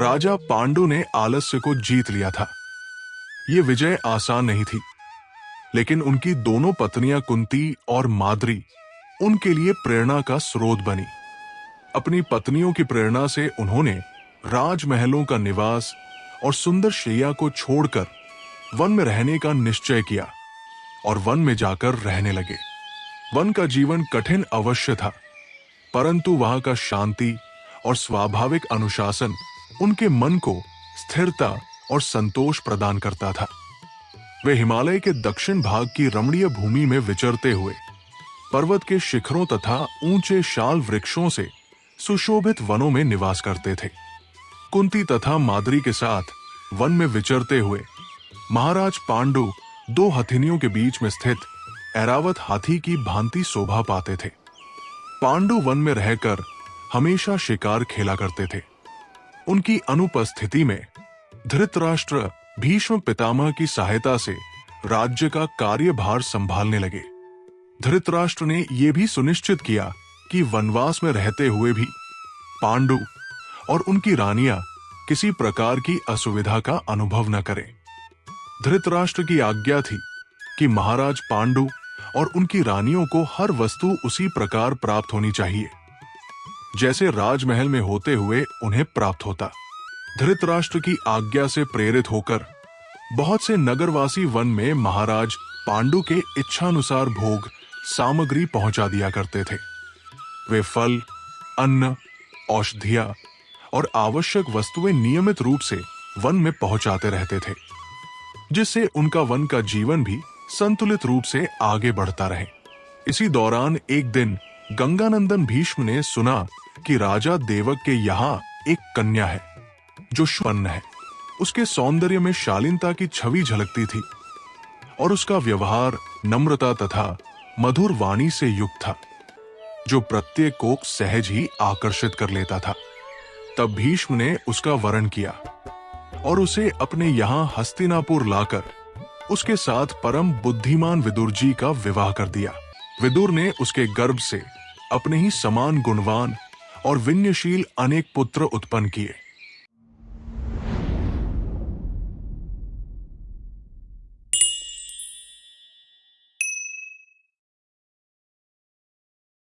राजा पांडु ने आलस्य को जीत लिया था। ये विजय आसान नहीं थी, लेकिन उनकी दोनों पत्नियां कुंती और माद्री उनके लिए प्रेरणा का स्रोत बनी। अपनी पत्नियों की प्रेरणा से उन्होंने राजमहलों का निवास और सुंदर शैया को छोड़कर वन में रहने का निश्चय किया और वन में जाकर रहने लगे। वन का जीवन कठिन अवश्य था, परंतु वहां का शांति और स्वाभाविक अनुशासन उनके मन को स्थिरता और संतोष प्रदान करता था। वे हिमालय के दक्षिण भाग की रमणीय भूमि में विचरते हुए पर्वत के शिखरों तथा ऊंचे शाल वृक्षों से सुशोभित वनों में निवास करते थे। कुंती तथा माद्री के साथ वन में विचरते हुए महाराज पांडु दो हथिनियों के बीच में स्थित ऐरावत हाथी की भांति शोभा पाते थे। पांडु वन में रहकर हमेशा शिकार खेला करते थे। उनकी अनुपस्थिति में धृतराष्ट्र भीष्म पितामह की सहायता से राज्य का कार्यभार संभालने लगे। धृतराष्ट्र ने यह भी सुनिश्चित किया कि वनवास में रहते हुए भी पांडु और उनकी रानियां किसी प्रकार की असुविधा का अनुभव न करें। धृतराष्ट्र की आज्ञा थी कि महाराज पांडु और उनकी रानियों को हर वस्तु उसी प्रकार प्राप्त होनी चाहिए जैसे राजमहल में होते हुए उन्हें प्राप्त होता। धृतराष्ट्र की आज्ञा से प्रेरित होकर बहुत से नगरवासी वन में महाराज पांडु के इच्छानुसार भोग सामग्री पहुंचा दिया करते थे। वे फल, अन्न, औषधियां और आवश्यक वस्तुएं नियमित रूप से वन में पहुंचाते रहते थे, जिससे उनका वन का जीवन भी संतुलित रूप से आगे बढ़ता रहे। इसी दौरान एक दिन गंगानंदन भीष्म ने सुना कि राजा देवक के यहाँ एक कन्या है जो सुवर्ण है। उसके सौंदर्य में शालीनता की छवि झलकती थी और उसका व्यवहार नम्रता तथा मधुर वाणी से युक्त था, जो प्रत्येक को सहज ही आकर्षित कर लेता था। तब भीष्म ने उसका वरण किया और उसे अपने यहाँ हस्तिनापुर लाकर उसके साथ परम बुद्धिमान विदुर जी का विवाह कर दिया। विदुर ने उसके गर्भ से अपने ही समान गुणवान और विनयशील अनेक पुत्र उत्पन्न किए।